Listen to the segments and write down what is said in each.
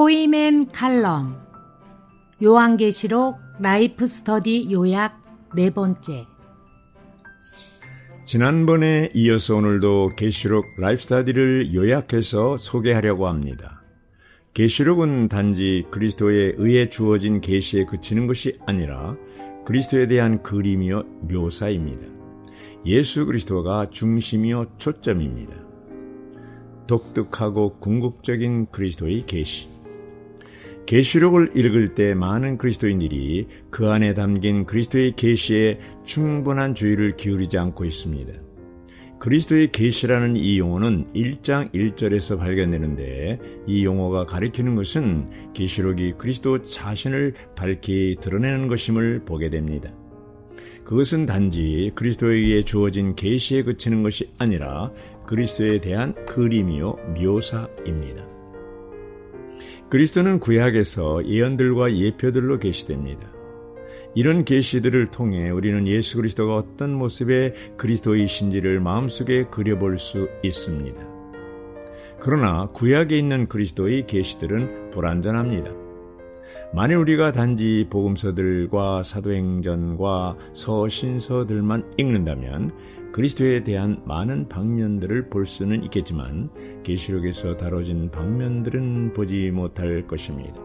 포이맨 칼럼 요한계시록 라이프 스터디 요약 4번째. 지난번에 이어서 오늘도 계시록 라이프 스터디를 요약해서 소개하려고 합니다. 계시록은 단지 그리스도에 의해 주어진 계시에 그치는 것이 아니라 그리스도에 대한 그림이요 묘사입니다. 예수 그리스도가 중심이요 초점입니다. 독특하고 궁극적인 그리스도의 계시. 계시록을 읽을 때 많은 그리스도인들이 그 안에 담긴 그리스도의 계시에 충분한 주의를 기울이지 않고 있습니다. 그리스도의 계시라는 이 용어는 1장 1절에서 발견되는데 이 용어가 가리키는 것은 계시록이 그리스도 자신을 밝히 드러내는 것임을 보게 됩니다. 그것은 단지 그리스도에 의해 주어진 계시에 그치는 것이 아니라 그리스도에 대한 그림이요 묘사입니다. 그리스도는 구약에서 예언들과 예표들로 계시됩니다. 이런 계시들을 통해 우리는 예수 그리스도가 어떤 모습의 그리스도이신지를 마음속에 그려볼 수 있습니다. 그러나 구약에 있는 그리스도의 계시들은 불완전합니다. 만일 우리가 단지 복음서들과 사도행전과 서신서들만 읽는다면 그리스도에 대한 많은 방면들을 볼 수는 있겠지만 계시록에서 다뤄진 방면들은 보지 못할 것입니다.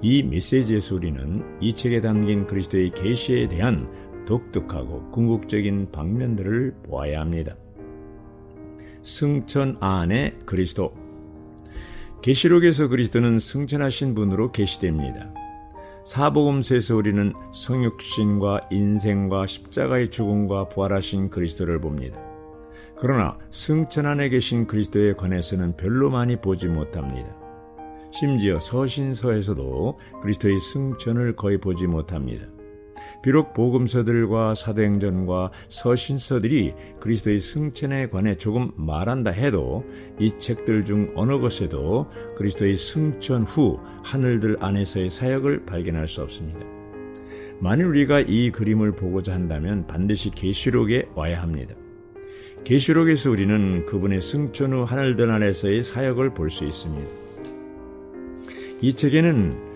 이 메시지에서 우리는 이 책에 담긴 그리스도의 계시에 대한 독특하고 궁극적인 방면들을 보아야 합니다. 승천 안에 그리스도. 계시록에서 그리스도는 승천하신 분으로 계시됩니다. 사복음서에서 우리는 성육신과 인생과 십자가의 죽음과 부활하신 그리스도를 봅니다. 그러나 승천 안에 계신 그리스도에 관해서는 별로 많이 보지 못합니다. 심지어 서신서에서도 그리스도의 승천을 거의 보지 못합니다. 비록 복음서들과 사도행전과 서신서들이 그리스도의 승천에 관해 조금 말한다 해도 이 책들 중 어느 것에도 그리스도의 승천 후 하늘들 안에서의 사역을 발견할 수 없습니다. 만일 우리가 이 그림을 보고자 한다면 반드시 계시록에 와야 합니다. 계시록에서 우리는 그분의 승천 후 하늘들 안에서의 사역을 볼 수 있습니다. 이 책에는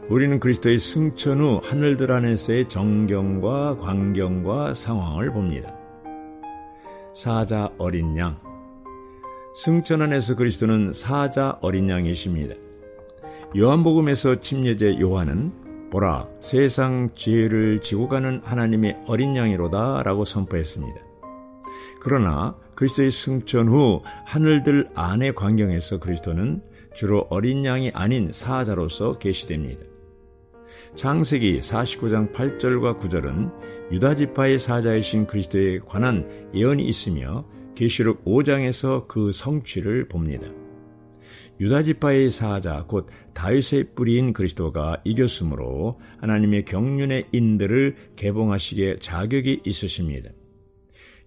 우리는 그리스도의 승천 후 하늘들 안에서의 정경과 광경과 상황을 봅니다. 사자 어린 양. 승천 안에서 그리스도는 사자 어린 양이십니다. 요한복음에서 침례제 요한은 보라 세상 죄를 지고 가는 하나님의 어린 양이로다 라고 선포했습니다. 그러나 그리스도의 승천 후 하늘들 안의 광경에서 그리스도는 주로 어린 양이 아닌 사자로서 계시됩니다. 창세기 49장 8절과 9절은 유다지파의 사자이신 그리스도에 관한 예언이 있으며 계시록 5장에서 그 성취를 봅니다. 유다지파의 사자 곧 다윗의 뿌리인 그리스도가 이겼으므로 하나님의 경륜의 인들을 개봉하시기에 자격이 있으십니다.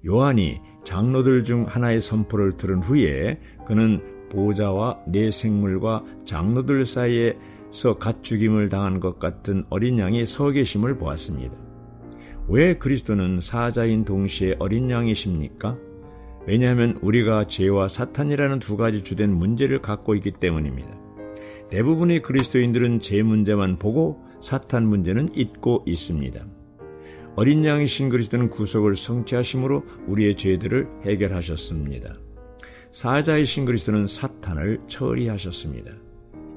요한이 장로들 중 하나의 선포를 들은 후에 그는 보좌와 내 생물과 장로들 사이에서 갓 죽임을 당한 것 같은 어린 양이 서 계심을 보았습니다. 왜 그리스도는 사자인 동시에 어린 양이십니까? 왜냐하면 우리가 죄와 사탄이라는 두 가지 주된 문제를 갖고 있기 때문입니다. 대부분의 그리스도인들은 죄 문제만 보고 사탄 문제는 잊고 있습니다. 어린 양이신 그리스도는 구속을 성취하심으로 우리의 죄들을 해결하셨습니다. 사자이신 그리스도는 사탄을 처리하셨습니다.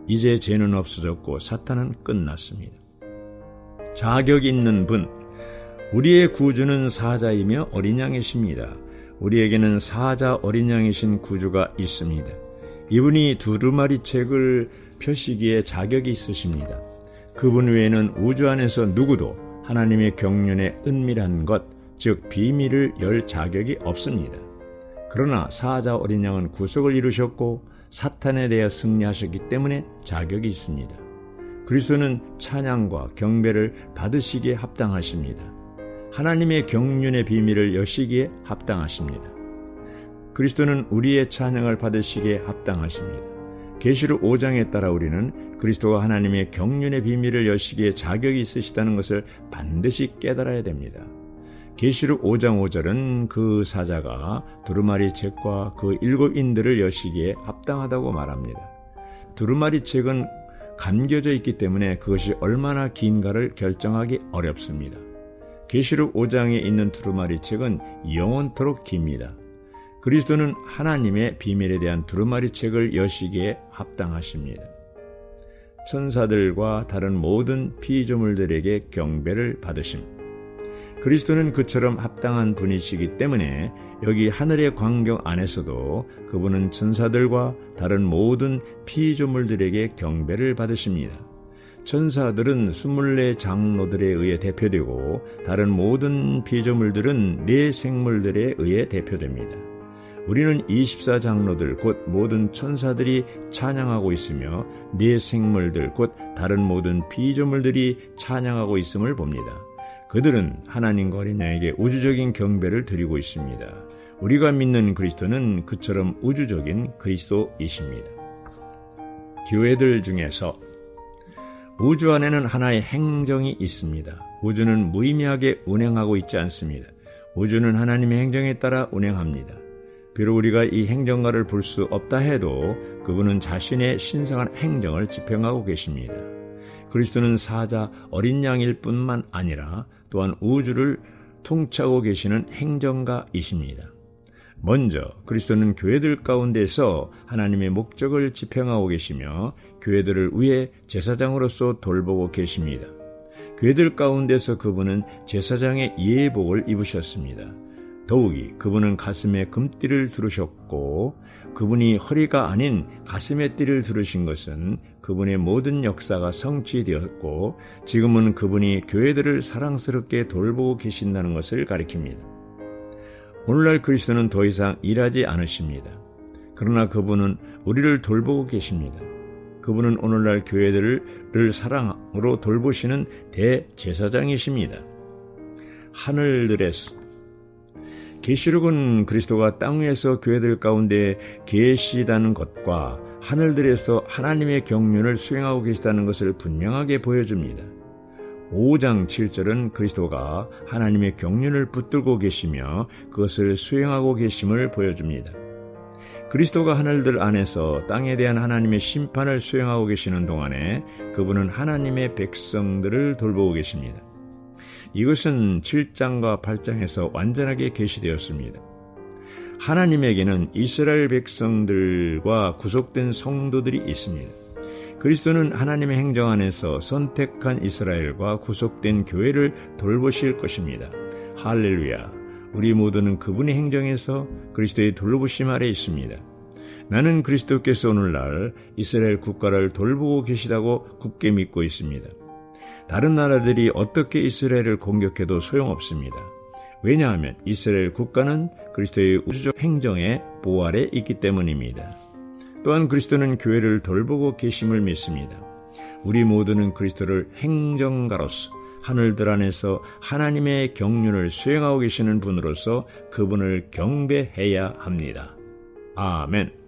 이제 죄는 없어졌고 사탄은 끝났습니다. 자격 있는 분, 우리의 구주는 사자이며 어린 양이십니다. 우리에게는 사자 어린 양이신 구주가 있습니다. 이분이 두루마리 책을 펴시기에 자격이 있으십니다. 그분 외에는 우주 안에서 누구도 하나님의 경륜에 은밀한 것, 즉 비밀을 열 자격이 없습니다. 그러나 사자 어린 양은 구속을 이루셨고 사탄에 대해 승리하셨기 때문에 자격이 있습니다. 그리스도는 찬양과 경배를 받으시기에 합당하십니다. 하나님의 경륜의 비밀을 여시기에 합당하십니다. 그리스도는 우리의 찬양을 받으시기에 합당하십니다. 계시록 5장에 따라 우리는 그리스도가 하나님의 경륜의 비밀을 여시기에 자격이 있으시다는 것을 반드시 깨달아야 됩니다. 계시록 5장 5절은 그 사자가 두루마리 책과 그 7인들을 여시기에 합당하다고 말합니다. 두루마리책은 감겨져 있기 때문에 그것이 얼마나 긴가를 결정하기 어렵습니다. 계시록 5장에 있는 두루마리책은 영원토록 깁니다. 그리스도는 하나님의 비밀에 대한 두루마리책을 여시기에 합당하십니다. 천사들과 다른 모든 피조물들에게 경배를 받으심. 그리스도는 그처럼 합당한 분이시기 때문에 여기 하늘의 광경 안에서도 그분은 천사들과 다른 모든 피조물들에게 경배를 받으십니다. 천사들은 24 장로들에 의해 대표되고 다른 모든 피조물들은 4 생물들에 의해 대표됩니다. 우리는 24 장로들 곧 모든 천사들이 찬양하고 있으며 4 생물들 곧 다른 모든 피조물들이 찬양하고 있음을 봅니다. 그들은 하나님과 어린 양에게 우주적인 경배를 드리고 있습니다. 우리가 믿는 그리스도는 그처럼 우주적인 그리스도이십니다. 교회들 중에서 우주 안에는 하나의 행정이 있습니다. 우주는 무의미하게 운행하고 있지 않습니다. 우주는 하나님의 행정에 따라 운행합니다. 비록 우리가 이 행정가를 볼 수 없다 해도 그분은 자신의 신성한 행정을 집행하고 계십니다. 그리스도는 사자 어린 양일 뿐만 아니라 또한 우주를 통치하고 계시는 행정가이십니다. 먼저 그리스도는 교회들 가운데서 하나님의 목적을 집행하고 계시며 교회들을 위해 제사장으로서 돌보고 계십니다. 교회들 가운데서 그분은 제사장의 예복을 입으셨습니다. 더욱이 그분은 가슴에 금띠를 두르셨고 그분이 허리가 아닌 가슴에 띠를 두르신 것은 그분의 모든 역사가 성취되었고 지금은 그분이 교회들을 사랑스럽게 돌보고 계신다는 것을 가리킵니다. 오늘날 그리스도는 더 이상 일하지 않으십니다. 그러나 그분은 우리를 돌보고 계십니다. 그분은 오늘날 교회들을 사랑으로 돌보시는 대제사장이십니다. 하늘들에서 계시록은 그리스도가 땅 위에서 교회들 가운데 계시다는 것과 하늘들에서 하나님의 경륜을 수행하고 계시다는 것을 분명하게 보여줍니다. 5장 7절은 그리스도가 하나님의 경륜을 붙들고 계시며 그것을 수행하고 계심을 보여줍니다. 그리스도가 하늘들 안에서 땅에 대한 하나님의 심판을 수행하고 계시는 동안에 그분은 하나님의 백성들을 돌보고 계십니다. 이것은 7장과 8장에서 완전하게 계시되었습니다. 하나님에게는 이스라엘 백성들과 구속된 성도들이 있습니다. 그리스도는 하나님의 행정 안에서 선택한 이스라엘과 구속된 교회를 돌보실 것입니다. 할렐루야! 우리 모두는 그분의 행정에서 그리스도의 돌보심 아래 있습니다. 나는 그리스도께서 오늘날 이스라엘 국가를 돌보고 계시다고 굳게 믿고 있습니다. 다른 나라들이 어떻게 이스라엘을 공격해도 소용없습니다. 왜냐하면 이스라엘 국가는 그리스도의 우주적 행정의 보호 아래 있기 때문입니다. 또한 그리스도는 교회를 돌보고 계심을 믿습니다. 우리 모두는 그리스도를 행정가로서 하늘들 안에서 하나님의 경륜을 수행하고 계시는 분으로서 그분을 경배해야 합니다. 아멘.